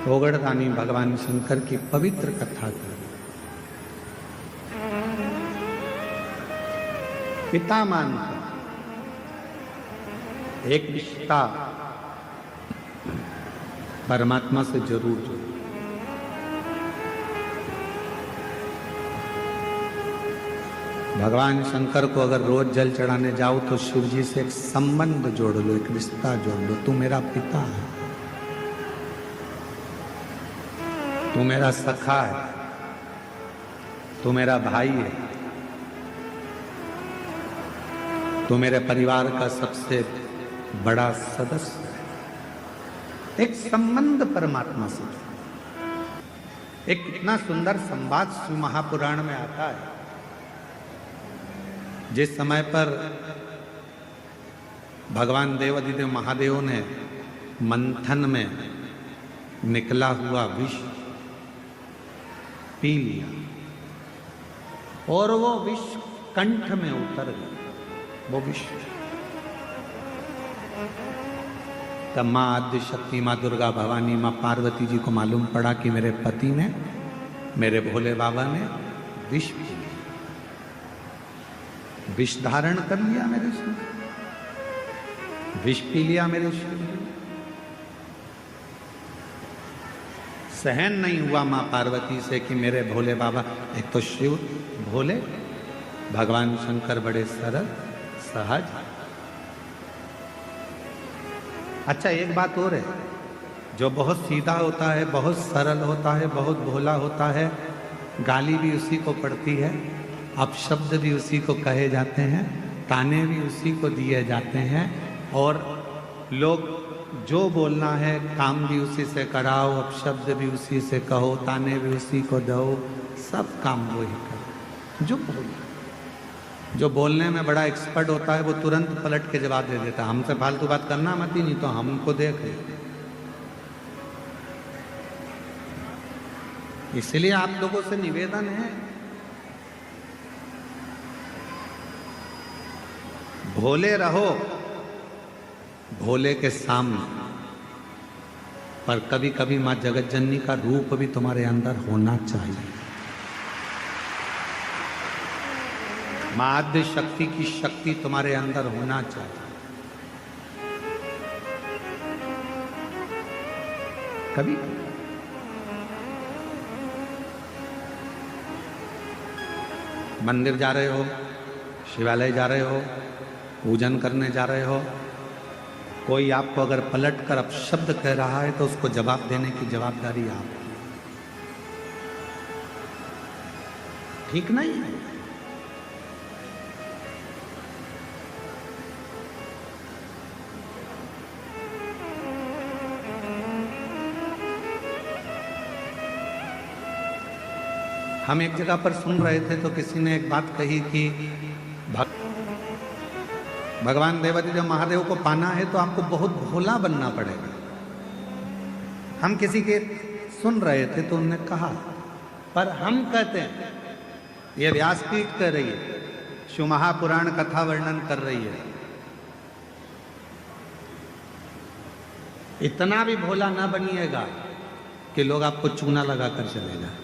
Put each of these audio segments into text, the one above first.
ओगड़दानी भगवान शंकर की पवित्र कथा कर पिता मानकर एक रिश्ता परमात्मा से जरूर जोड़ो। भगवान शंकर को अगर रोज जल चढ़ाने जाओ तो शिव जी से एक संबंध जोड़ लो, एक रिश्ता जोड़ लो। तू मेरा पिता है, तू मेरा सखा है, तू मेरा भाई है, तू मेरे परिवार का सबसे बड़ा सदस्य है। एक संबंध परमात्मा से। एक कितना सुंदर संवाद शिव महापुराण में आता है। जिस समय पर भगवान देवाधिदेव महादेव ने मंथन में निकला हुआ विष पी लिया और वो विष कंठ में उतर गया, वो विष। तब माँ आद्य शक्ति, माँ दुर्गा भवानी, माँ पार्वती जी को मालूम पड़ा कि मेरे पति ने, मेरे भोले बाबा ने विष पी लिया, विष धारण कर लिया मेरे शरीर, विष पी लिया मेरे शरीर। सहन नहीं हुआ मां पार्वती से कि मेरे भोले बाबा, एक तो शिव भोले, भगवान शंकर बड़े सरल सहज। अच्छा एक बात और है, जो बहुत सीधा होता है, बहुत सरल होता है, बहुत भोला होता है, गाली भी उसी को पड़ती है, अपशब्द भी उसी को कहे जाते हैं, ताने भी उसी को दिए जाते हैं, और लोग जो बोलना है काम भी उसी से कराओ, अपशब्द भी उसी से कहो, ताने भी उसी को दो, सब काम वो ही करो। जो बोलने में बड़ा एक्सपर्ट होता है वो तुरंत पलट के जवाब दे देता है, हमसे फालतू बात करना मत ही, नहीं तो हमको देख ले। इसलिए आप लोगों से निवेदन है, भोले रहो भोले के सामने, पर कभी कभी मां जगत जननी का रूप भी तुम्हारे अंदर होना चाहिए। मां आद्य शक्ति की शक्ति तुम्हारे अंदर होना चाहिए। कभी मंदिर जा रहे हो, शिवालय जा रहे हो, पूजन करने जा रहे हो, कोई आपको अगर पलट कर अपशब्द कह रहा है तो उसको जवाब देने की जवाबदारी आपकी। ठीक नहीं है। हम एक जगह पर सुन रहे थे तो किसी ने एक बात कही कि भगवान देवाधिदेव महादेव को पाना है तो आपको बहुत भोला बनना पड़ेगा। हम किसी के सुन रहे थे तो उन्होंने कहा, पर हम कहते हैं, ये व्यासपीठ कह रही है, शिव महापुराण कथा वर्णन कर रही है, इतना भी भोला ना बनिएगा कि लोग आपको चूना लगा कर चले जाए।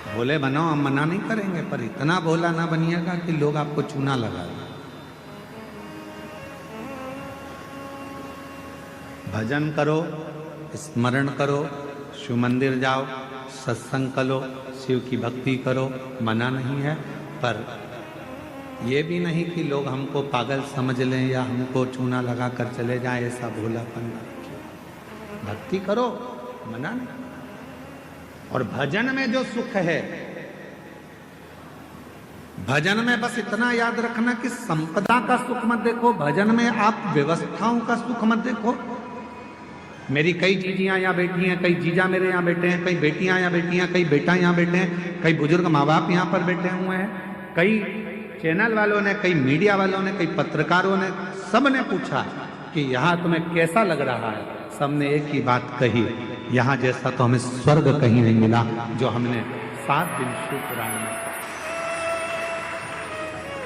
भोले बनो, हम मना नहीं करेंगे, पर इतना भोला ना बनिएगा कि लोग आपको चूना लगा दें। भजन करो, स्मरण करो, शिव मंदिर जाओ, सत्संग करो, शिव की भक्ति करो, मना नहीं है, पर यह भी नहीं कि लोग हमको पागल समझ लें या हमको चूना लगा कर चले जाएं, ऐसा भोलापन न रखिए। भक्ति करो, मना नहीं। और भजन में जो सुख है, भजन में बस इतना याद रखना कि संपदा का सुख मत देखो, भजन में आप व्यवस्थाओं का सुख मत देखो। मेरी कई जीजियां यहाँ बैठी हैं, कई जीजा मेरे यहाँ बैठे हैं, कई बेटियां यहाँ बैठी हैं, कई बेटा यहाँ बैठे हैं, कई बुजुर्ग माँ बाप यहाँ पर बैठे हुए हैं, कई चैनल वालों ने, कई मीडिया वालों ने, कई पत्रकारों ने, सब ने पूछा कि यहाँ तुम्हें कैसा लग रहा है। सबने एक ही बात कही, यहाँ जैसा तो हमें स्वर्ग कहीं नहीं मिला जो हमने 7 दिन शिव पुराण में।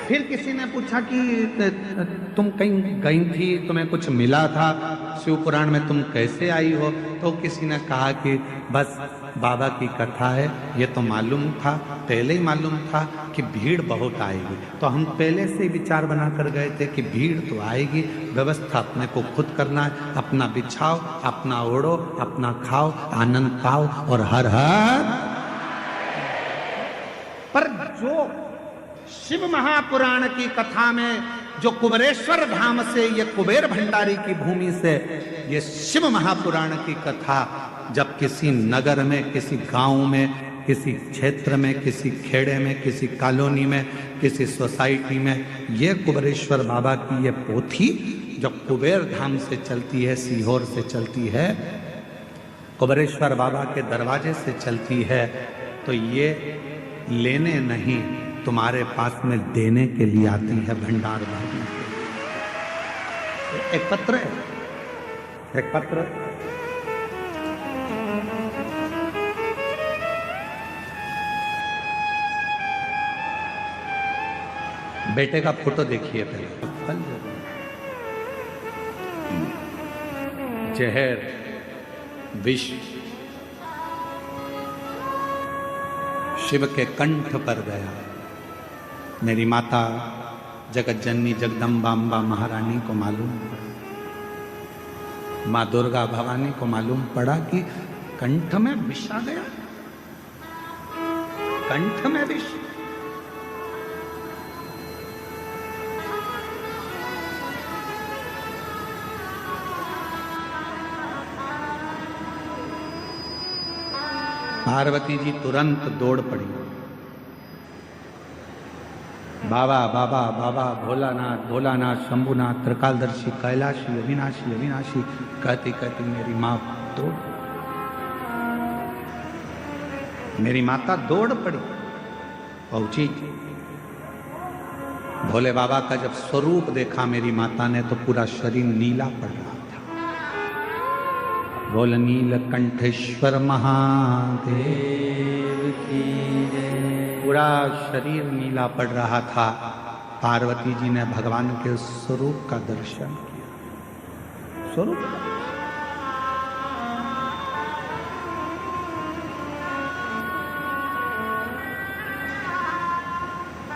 फिर किसी ने पूछा कि तुम कहीं गई थी, तुम्हें कुछ मिला था, शिव पुराण में तुम कैसे आई हो? तो किसी ने कहा कि बस बाबा की कथा है, ये तो मालूम था, पहले ही मालूम था कि भीड़ बहुत आएगी, तो हम पहले से ही विचार बना कर गए थे कि भीड़ तो आएगी, व्यवस्था अपने को खुद करना है, अपना बिछाओ, अपना ओढ़ो, अपना खाओ, आनंद पाओ और हर हर। पर जो शिव महापुराण की कथा में जो कुबेरेश्वर धाम से, ये कुबेर भंडारी की भूमि से ये शिव महापुराण की कथा जब किसी नगर में, किसी गांव में, किसी क्षेत्र में, किसी खेड़े में, किसी कॉलोनी में, किसी सोसाइटी में, ये कुबेरेश्वर बाबा की ये पोथी जब कुबेर धाम से चलती है, सीहोर से चलती है, कुबेरेश्वर बाबा के दरवाजे से चलती है, तो ये लेने नहीं, तुम्हारे पास में देने के लिए आती है भंडार भरने। एक पत्र है, एक पत्र बेटे का फोटो देखिए पहले। जहर विष शिव के कंठ पर गया। मेरी माता जगत जननी जगदम्बा अम्बा महारानी को मालूम पड़ा, माँ दुर्गा भवानी को मालूम पड़ा कि कंठ में विष आ गया, कंठ में विष। पार्वती जी तुरंत दौड़ पड़ी, बाबा बाबा बाबा, भोलानाथ भोलानाथ, शंभुनाथ, त्रिकालदर्शी, कैलाशी, अविनाशी अविनाशी कहती कहती मेरी माँ दौड़, मेरी माता दौड़ पड़ी, पहुंची। भोले बाबा का जब स्वरूप देखा मेरी माता ने तो पूरा शरीर नीला पड़ रहा था। बोल नीलकंठेश्वर महादेव की जय। पूरा शरीर नीला पड़ रहा था। पार्वती जी ने भगवान के स्वरूप का दर्शन किया। स्वरूप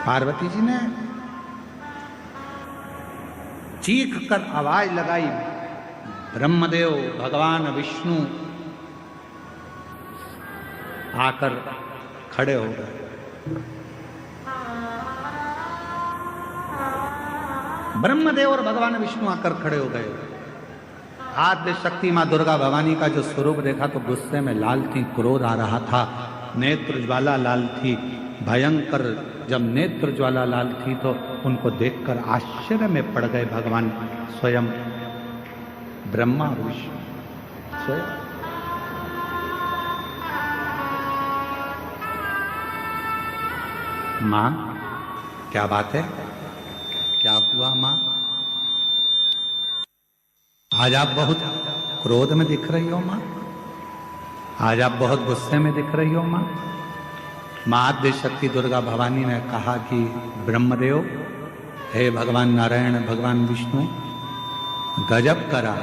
पार्वती जी ने चीख कर आवाज लगाई, ब्रह्मदेव भगवान विष्णु आकर खड़े हो गए। ब्रह्मदेव और भगवान विष्णु आकर खड़े हो गए। आद्य शक्ति मां दुर्गा भवानी का जो स्वरूप देखा तो गुस्से में लाल थी, क्रोध आ रहा था, नेत्र ज्वाला लाल थी, भयंकर। जब नेत्र ज्वाला लाल थी तो उनको देखकर आश्चर्य में पड़ गए भगवान स्वयं ब्रह्मा विष्णु स्वयं। मां क्या बात है, क्या हुआ मां? आज आप बहुत क्रोध में दिख रही हो मां, आज आप बहुत गुस्से में दिख रही हो मां। मां आद्य शक्ति दुर्गा भवानी ने कहा कि ब्रह्मदेव, हे भगवान नारायण, भगवान विष्णु, गजब करा,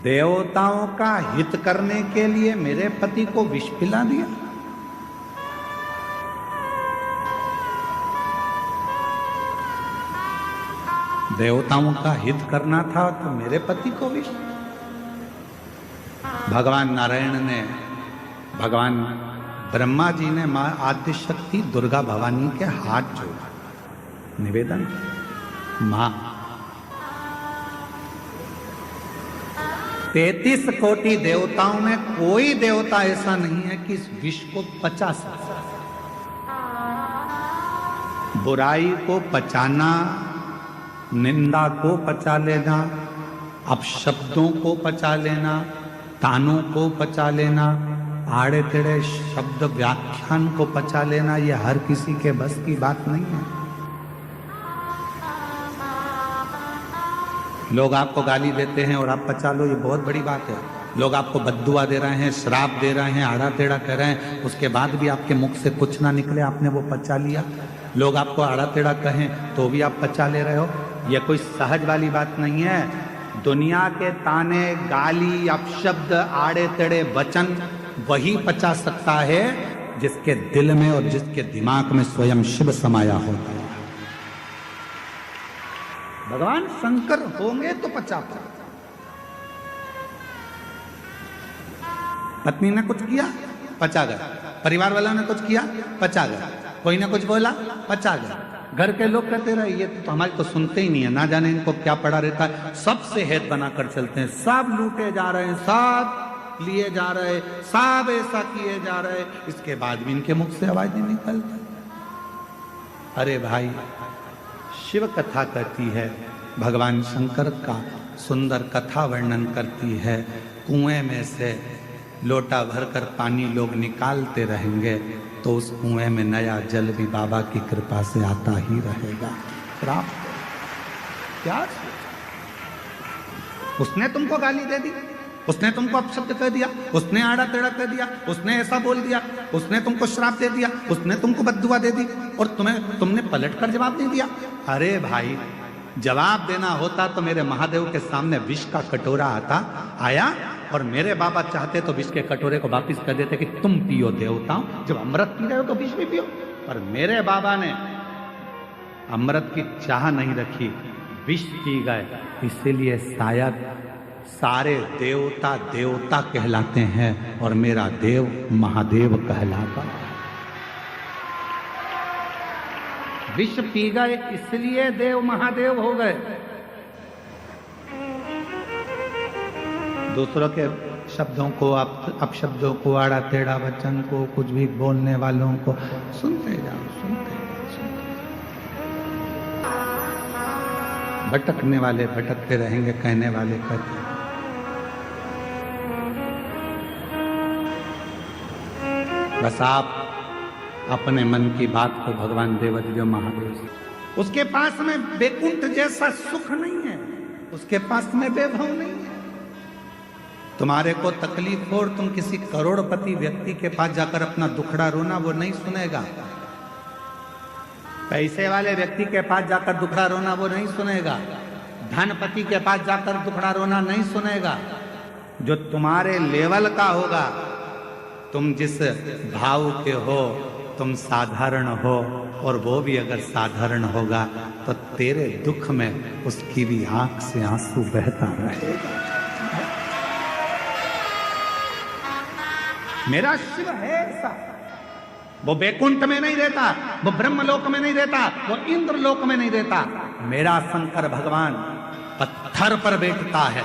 देवताओं का हित करने के लिए मेरे पति को विष पिला दिया। देवताओं का हित करना था तो मेरे पति को विष। भगवान नारायण ने, भगवान ब्रह्मा जी ने मां आद्य शक्ति दुर्गा भवानी के हाथ जोड़ा, निवेदन, मां 33 कोटि देवताओं में कोई देवता ऐसा नहीं है कि इस विष को पचा सके। बुराई को पचाना, निंदा को पचा लेना, अपशब्दों को पचा लेना, तानों को पचा लेना, आड़े टेढ़े शब्द व्याख्यान को पचा लेना, यह हर किसी के बस की बात नहीं है। लोग आपको गाली देते हैं और आप पचा लो, ये बहुत बड़ी बात है। लोग आपको बद्दुआ दे रहे हैं, श्राप दे रहे हैं, आड़ा टेढ़ा कह रहे हैं, उसके बाद भी आपके मुख से कुछ ना निकले, आपने वो पचा लिया, लोग आपको आड़ा टेढ़ा कहें तो भी आप पचा ले रहे हो। यह कोई सहज वाली बात नहीं है। दुनिया के ताने, गाली, अपशब्द, आड़े टेढ़े वचन वही पचा सकता है जिसके दिल में और जिसके दिमाग में स्वयं शिव समाया होता है। भगवान शंकर होंगे तो पचा पाए। पत्नी ने कुछ किया, पचा गया। परिवार वालों ने कुछ किया, पचा गया। कोई ने कुछ बोला, पचा गया। घर के लोग कहते रहे ये तो हमारी तो सुनते ही नहीं है, ना जाने इनको क्या पड़ा रहता है, सबसे हेत बनाकर चलते हैं, सब लूटे जा रहे हैं, सब लिए जा रहे, सब ऐसा किए जा रहे, इसके बाद भी इनके मुख से आवाज नहीं निकलती। अरे भाई, शिव कथा कहती है, भगवान शंकर का सुंदर कथा वर्णन करती है। कुएं में से लोटा भरकर पानी लोग निकालते रहेंगे तो उस कुएं में नया जल भी बाबा की कृपा से आता ही रहेगा। प्राप्त क्या? उसने तुमको गाली दे दी, उसने तुमको अपशब्द कह दिया, उसने आड़ा टेढ़ा कह दिया, उसने ऐसा बोल दिया, उसने तुमको श्राप दे दिया, उसने तुमको बद्दुआ दे दी और तुमने पलट कर जवाब नहीं दिया। अरे भाई, जवाब देना होता तो मेरे महादेव के सामने विष का कटोरा आया और मेरे बाबा चाहते तो विष के कटोरे को वापिस कर देते कि तुम पियो देवताओं, जब अमृत पी रहे हो तो विष भी पियो। पर मेरे बाबा ने अमृत की चाह नहीं रखी, विष पी गए। इसीलिए शायद सारे देवता देवता कहलाते हैं और मेरा देव महादेव कहलाता। विष पी गए इसलिए देव महादेव हो गए। दूसरों के शब्दों को, अपशब्दों को, आड़ा टेढ़ा वचन को, कुछ भी बोलने वालों को सुनते जाओ, सुनते भटकने वाले भटकते रहेंगे, कहने वाले कहते। बस आप अपने मन की बात को भगवान देवदेव महादेव से, उसके पास में वैकुंठ जैसा सुख नहीं है, उसके पास में वैभव नहीं है। तुम्हारे को तकलीफ हो और तुम किसी करोड़पति व्यक्ति के पास जाकर अपना दुखड़ा रोना, वो नहीं सुनेगा। पैसे वाले व्यक्ति के पास जाकर दुखड़ा रोना वो नहीं सुनेगा। धनपति के पास जाकर दुखड़ा रोना नहीं सुनेगा। जो तुम्हारे लेवल का होगा, तुम जिस भाव के हो, तुम साधारण हो, और वो भी अगर साधारण होगा तो तेरे दुख में उसकी भी आंख से आंसू बहता रहेगा। मेरा शिव है ऐसा, वो बैकुंठ में नहीं रहता, वो ब्रह्मलोक में नहीं रहता, वो इंद्रलोक में नहीं रहता। मेरा शंकर भगवान पत्थर पर बैठता है,